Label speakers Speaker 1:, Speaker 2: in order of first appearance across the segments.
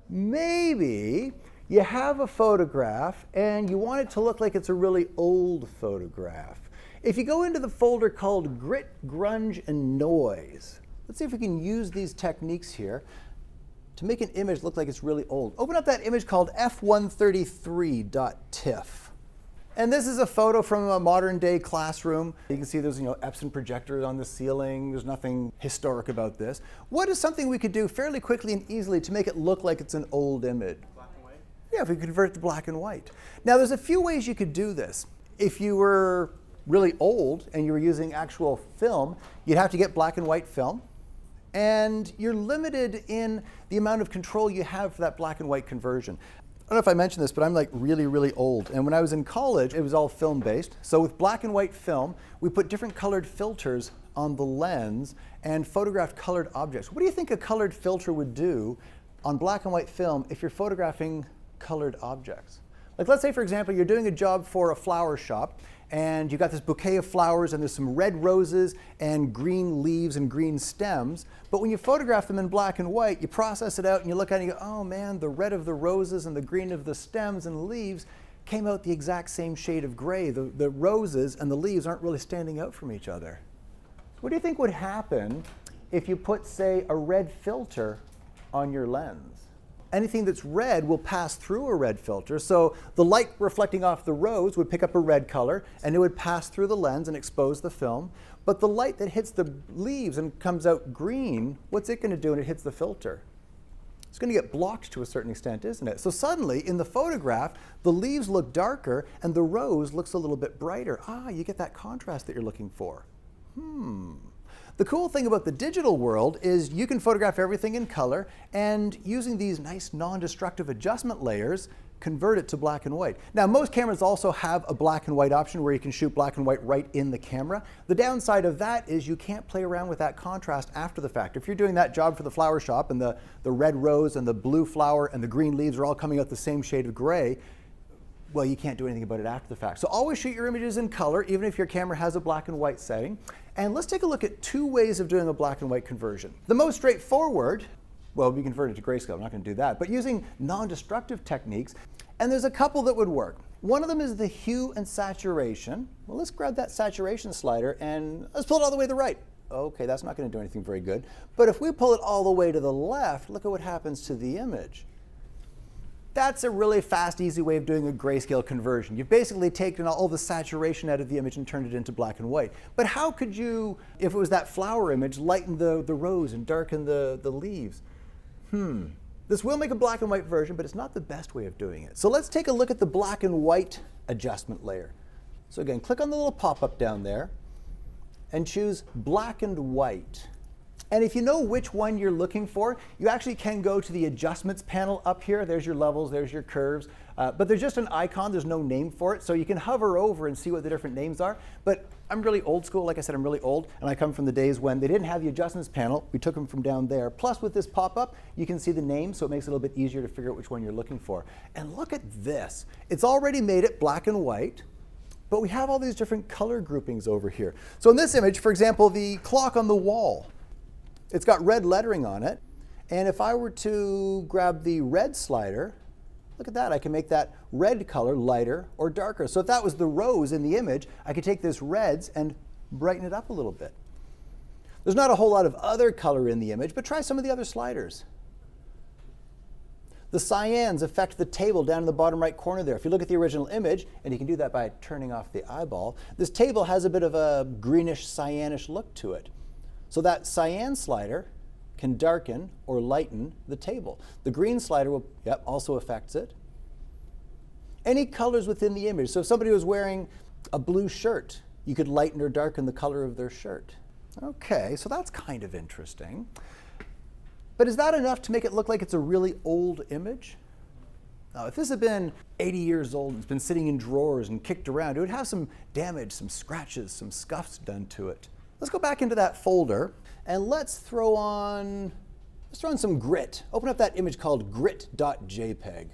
Speaker 1: Maybe you have a photograph and you want it to look like it's a really old photograph. If you go into the folder called Grit, Grunge and Noise, let's see if we can use these techniques here to make an image look like it's really old. Open up that image called f133.tiff. And this is a photo from a modern day classroom. You can see there's Epson projectors on the ceiling. There's nothing historic about this. What is something we could do fairly quickly and easily to make it look like it's an old image?
Speaker 2: Black and white?
Speaker 1: Yeah, if we convert it to black and white. Now there's a few ways you could do this. If you were really old and you were using actual film, you'd have to get black and white film. And you're limited in the amount of control you have for that black and white conversion. I don't know if I mentioned this, but I'm like really, really old. And when I was in college, it was all film-based. So with black and white film, we put different colored filters on the lens and photographed colored objects. What do you think a colored filter would do on black and white film if you're photographing colored objects? Like let's say, for example, you're doing a job for a flower shop and you've got this bouquet of flowers and there's some red roses and green leaves and green stems. But when you photograph them in black and white, you process it out and you look at it and you go, oh man, the red of the roses and the green of the stems and leaves came out the exact same shade of gray. The roses and the leaves aren't really standing out from each other. What do you think would happen if you put, say, a red filter on your lens? Anything that's red will pass through a red filter. So the light reflecting off the rose would pick up a red color and it would pass through the lens and expose the film. But the light that hits the leaves and comes out green, what's it going to do when it hits the filter? It's going to get blocked to a certain extent, isn't it? So suddenly in the photograph, the leaves look darker and the rose looks a little bit brighter. Ah, you get that contrast that you're looking for. The cool thing about the digital world is you can photograph everything in color and using these nice non-destructive adjustment layers, convert it to black and white. Now most cameras also have a black and white option where you can shoot black and white right in the camera. The downside of that is you can't play around with that contrast after the fact. If you're doing that job for the flower shop and the red rose and the blue flower and the green leaves are all coming out the same shade of gray, well, you can't do anything about it after the fact. So always shoot your images in color, even if your camera has a black and white setting. And let's take a look at two ways of doing a black and white conversion. The most straightforward, well, we convert it to grayscale, I'm not going to do that, but using non-destructive techniques. And there's a couple that would work. One of them is the hue and saturation. Well, let's grab that saturation slider and let's pull it all the way to the right. Okay, that's not going to do anything very good. But if we pull it all the way to the left, look at what happens to the image. That's a really fast, easy way of doing a grayscale conversion. You've basically taken all the saturation out of the image and turned it into black and white. But how could you, if it was that flower image, lighten the rose and darken the leaves? This will make a black and white version, but it's not the best way of doing it. So let's take a look at the black and white adjustment layer. So again, click on the little pop-up down there and choose black and white. And if you know which one you're looking for, you actually can go to the adjustments panel up here. There's your levels, there's your curves, but there's just an icon, there's no name for it. So you can hover over and see what the different names are. But I'm really old school, like I said, I'm really old, and I come from the days when they didn't have the adjustments panel. We took them from down there. Plus with this pop-up, you can see the name, so it makes it a little bit easier to figure out which one you're looking for. And look at this. It's already made it black and white, but we have all these different color groupings over here. So in this image, for example, the clock on the wall, it's got red lettering on it. And if I were to grab the red slider, look at that, I can make that red color lighter or darker. So if that was the rose in the image, I could take this reds and brighten it up a little bit. There's not a whole lot of other color in the image, but try some of the other sliders. The cyans affect the table down in the bottom right corner there. If you look at the original image, and you can do that by turning off the eyeball, this table has a bit of a greenish cyanish look to it. So that cyan slider can darken or lighten the table. The green slider will, also affects it. Any colors within the image. So if somebody was wearing a blue shirt, you could lighten or darken the color of their shirt. Okay, so that's kind of interesting. But is that enough to make it look like it's a really old image? Now, if this had been 80 years old and it's been sitting in drawers and kicked around, it would have some damage, some scratches, some scuffs done to it. Let's go back into that folder and let's throw on some grit. Open up that image called grit.jpg.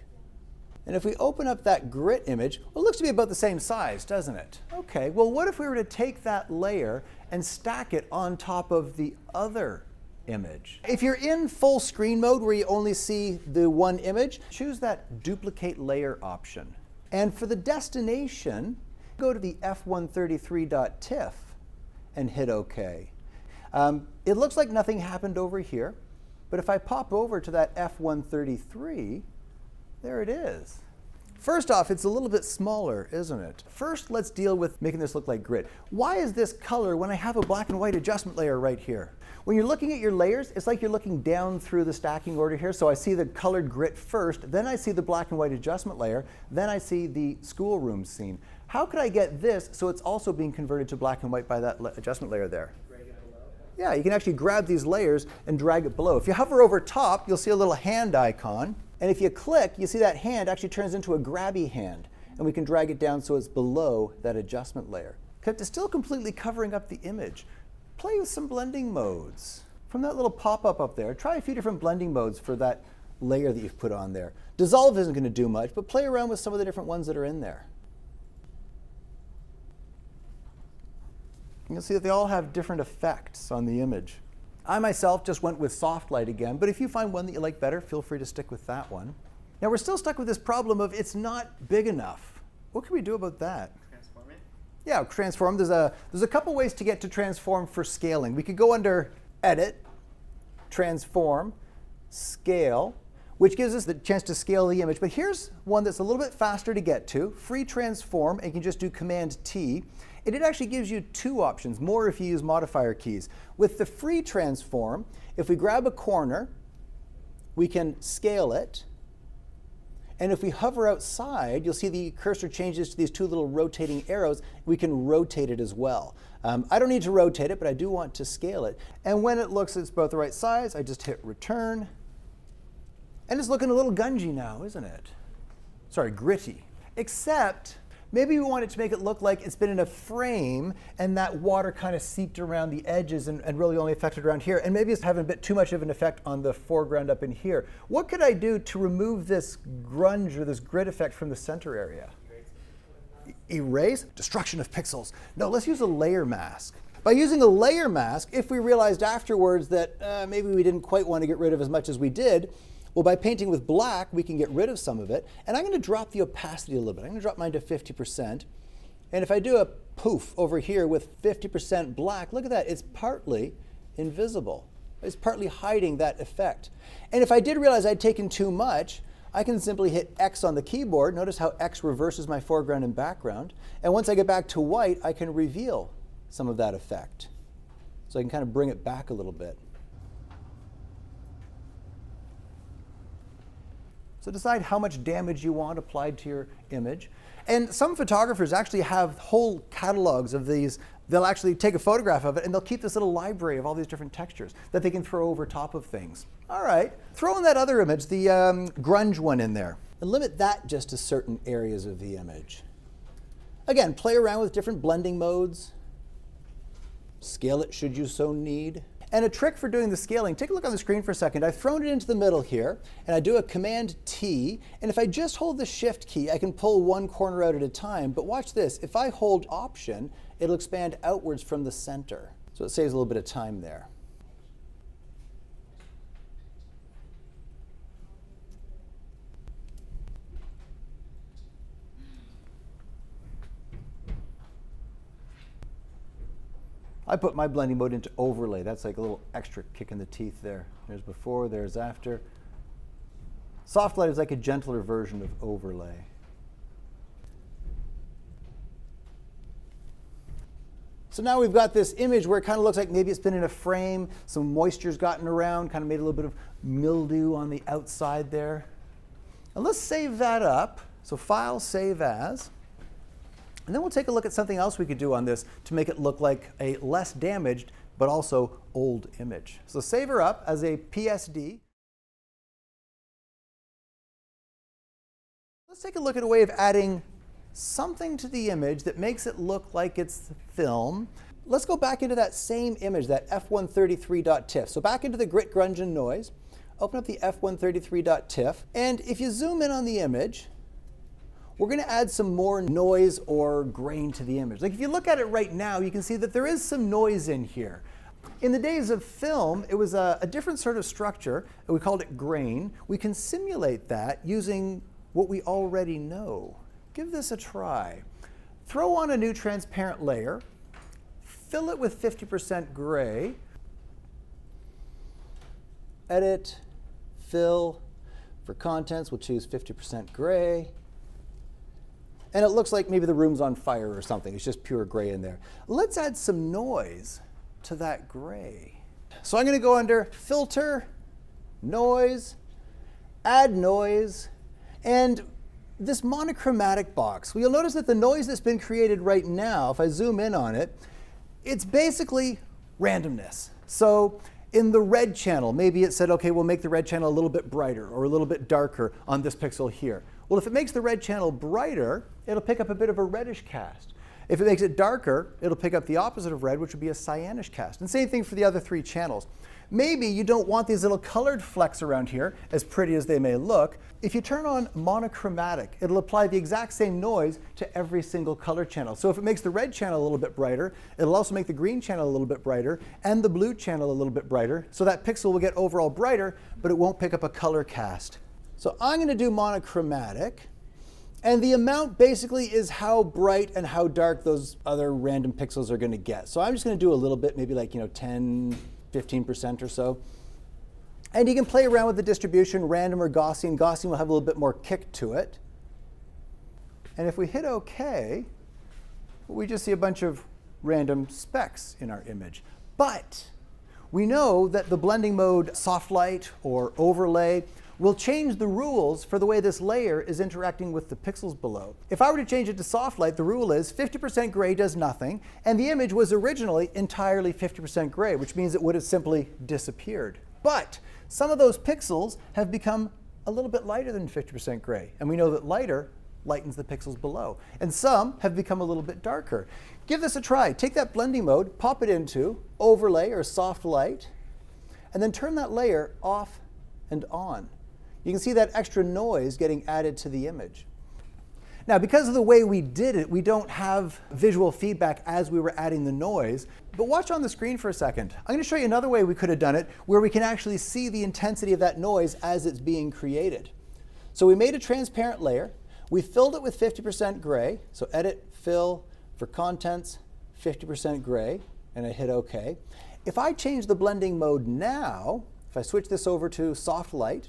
Speaker 1: And if we open up that grit image, well, it looks to be about the same size, doesn't it? Okay, well, what if we were to take that layer and stack it on top of the other image. If you're in full screen mode where you only see the one image, choose that duplicate layer option. And for the destination, go to the f133.tiff and hit OK. It looks like nothing happened over here, but if I pop over to that f133, there it is. First off, it's a little bit smaller, isn't it? First, let's deal with making this look like grit. Why is this color when I have a black and white adjustment layer right here? When you're looking at your layers, it's like you're looking down through the stacking order here. So I see the colored grit first, then I see the black and white adjustment layer, then I see the schoolroom scene. How could I get this so it's also being converted to black and white by that adjustment layer there? Yeah, you can actually grab these layers and drag it below. If you hover over top, you'll see a little hand icon. And if you click, you see that hand actually turns into a grabby hand. And we can drag it down so it's below that adjustment layer. It's still completely covering up the image. Play with some blending modes. From that little pop-up up there, try a few different blending modes for that layer that you've put on there. Dissolve isn't going to do much, but play around with some of the different ones that are in there. You'll see that they all have different effects on the image. I myself just went with soft light again, but if you find one that you like better, feel free to stick with that one. Now we're still stuck with this problem of it's not big enough. What can we do about that?
Speaker 2: Transform it?
Speaker 1: Yeah, transform. There's a couple ways to get to transform for scaling. We could go under Edit, Transform, Scale, which gives us the chance to scale the image. But here's one that's a little bit faster to get to, Free Transform, and you can just do Command T. And it actually gives you two options, more if you use modifier keys. With the free transform, if we grab a corner, we can scale it. And if we hover outside, you'll see the cursor changes to these two little rotating arrows. We can rotate it as well. I don't need to rotate it, but I do want to scale it. And when it looks it's about the right size, I just hit return. And it's looking a little gungy now, isn't it? Sorry, gritty. Except, maybe we want it to make it look like it's been in a frame and that water kind of seeped around the edges and really only affected around here. And maybe it's having a bit too much of an effect on the foreground up in here. What could I do to remove this grunge or this grit effect from the center area? Erase? Destruction of pixels. No, let's use a layer mask. By using a layer mask, if we realized afterwards that maybe we didn't quite want to get rid of as much as we did, well, by painting with black, we can get rid of some of it. And I'm going to drop the opacity a little bit. I'm going to drop mine to 50%. And if I do a poof over here with 50% black, look at that. It's partly invisible. It's partly hiding that effect. And if I did realize I'd taken too much, I can simply hit X on the keyboard. Notice how X reverses my foreground and background. And once I get back to white, I can reveal some of that effect. So I can kind of bring it back a little bit. So decide how much damage you want applied to your image. And some photographers actually have whole catalogs of these. They'll actually take a photograph of it and they'll keep this little library of all these different textures that they can throw over top of things. All right, throw in that other image, the grunge one in there, and limit that just to certain areas of the image. Again, play around with different blending modes. Scale it should you so need. And a trick for doing the scaling, take a look on the screen for a second. I've thrown it into the middle here, and I do a Command T, and if I just hold the Shift key, I can pull one corner out at a time. But watch this, if I hold Option, it'll expand outwards from the center. So it saves a little bit of time there. I put my blending mode into overlay. That's like a little extra kick in the teeth there. There's before, there's after. Soft light is like a gentler version of overlay. So now we've got this image where it kind of looks like maybe it's been in a frame, some moisture's gotten around, kind of made a little bit of mildew on the outside there. And let's save that up. So File, Save As. And then we'll take a look at something else we could do on this to make it look like a less damaged, but also old image. So save her up as a PSD. Let's take a look at a way of adding something to the image that makes it look like it's film. Let's go back into that same image, that f133.tiff. So back into the Grit, Grunge and Noise. Open up the f133.tiff. And if you zoom in on the image, we're going to add some more noise or grain to the image. Like if you look at it right now, you can see that there is some noise in here. In the days of film, it was a different sort of structure, and we called it grain. We can simulate that using what we already know. Give this a try. Throw on a new transparent layer, fill it with 50% gray, edit, fill. For contents, we'll choose 50% gray. And it looks like maybe the room's on fire or something. It's just pure gray in there. Let's add some noise to that gray. So I'm going to go under Filter, Noise, Add Noise, and this monochromatic box. Well, you'll notice that the noise that's been created right now, if I zoom in on it, it's basically randomness. So in the red channel, maybe it said, okay, we'll make the red channel a little bit brighter or a little bit darker on this pixel here. Well, if it makes the red channel brighter, it'll pick up a bit of a reddish cast. If it makes it darker, it'll pick up the opposite of red, which would be a cyanish cast. And same thing for the other three channels. Maybe you don't want these little colored flecks around here, as pretty as they may look. If you turn on monochromatic, it'll apply the exact same noise to every single color channel. So if it makes the red channel a little bit brighter, it'll also make the green channel a little bit brighter and the blue channel a little bit brighter. So that pixel will get overall brighter, but it won't pick up a color cast. So I'm going to do monochromatic. And the amount basically is how bright and how dark those other random pixels are going to get. So I'm just going to do a little bit, maybe like 10, 15% or so. And you can play around with the distribution, random or Gaussian. Gaussian will have a little bit more kick to it. And if we hit OK, we just see a bunch of random specks in our image. But we know that the blending mode soft light or overlay will change the rules for the way this layer is interacting with the pixels below. If I were to change it to soft light, the rule is 50% gray does nothing, and the image was originally entirely 50% gray, which means it would have simply disappeared. But some of those pixels have become a little bit lighter than 50% gray, and we know that lighter lightens the pixels below. And some have become a little bit darker. Give this a try. Take that blending mode, pop it into overlay or soft light, and then turn that layer off and on. You can see that extra noise getting added to the image. Now, because of the way we did it, we don't have visual feedback as we were adding the noise. But watch on the screen for a second. I'm going to show you another way we could have done it where we can actually see the intensity of that noise as it's being created. So we made a transparent layer. We filled it with 50% gray. So edit, fill, for contents, 50% gray, and I hit OK. If I change the blending mode now, if I switch this over to soft light,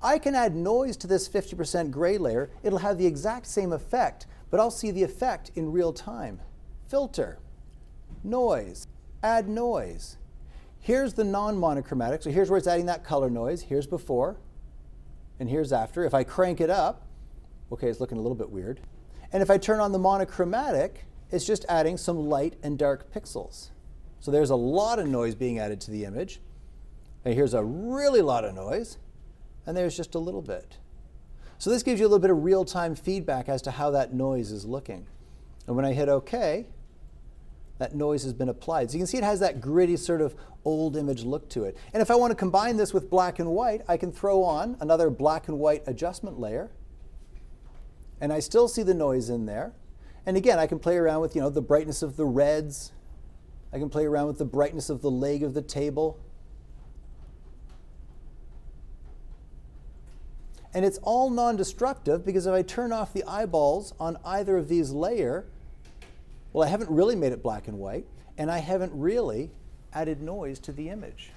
Speaker 1: I can add noise to this 50% gray layer. It'll have the exact same effect, but I'll see the effect in real time. Filter, noise, add noise. Here's the non-monochromatic. So here's where it's adding that color noise. Here's before, and here's after. If I crank it up, okay, it's looking a little bit weird. And if I turn on the monochromatic, it's just adding some light and dark pixels. So there's a lot of noise being added to the image. And here's a really lot of noise. And there's just a little bit. So this gives you a little bit of real-time feedback as to how that noise is looking. And when I hit OK, that noise has been applied. So you can see it has that gritty sort of old image look to it. And if I want to combine this with black and white, I can throw on another black and white adjustment layer. And I still see the noise in there. And again, I can play around with the brightness of the reds. I can play around with the brightness of the leg of the table. And it's all non-destructive because if I turn off the eyeballs on either of these layers, well, I haven't really made it black and white, and I haven't really added noise to the image.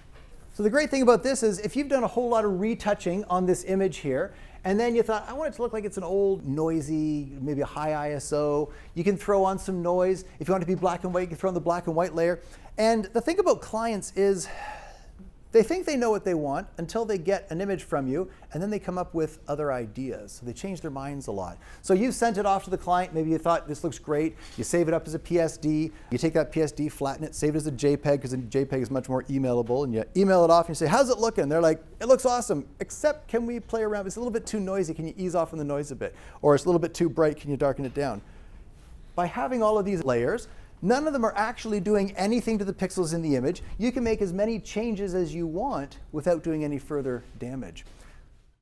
Speaker 1: So the great thing about this is if you've done a whole lot of retouching on this image here, and then you thought, I want it to look like it's an old, noisy, maybe a high ISO, you can throw on some noise. If you want it to be black and white, you can throw on the black and white layer. And the thing about clients is they think they know what they want until they get an image from you, and then they come up with other ideas. So they change their minds a lot. So you sent it off to the client. Maybe you thought this looks great. You save it up as a PSD. You take that PSD, flatten it, save it as a JPEG, because a JPEG is much more emailable. And you email it off and you say, how's it looking? And they're like, it looks awesome, except can we play around? It's a little bit too noisy. Can you ease off on the noise a bit? Or it's a little bit too bright. Can you darken it down? By having all of these layers, none of them are actually doing anything to the pixels in the image. You can make as many changes as you want without doing any further damage.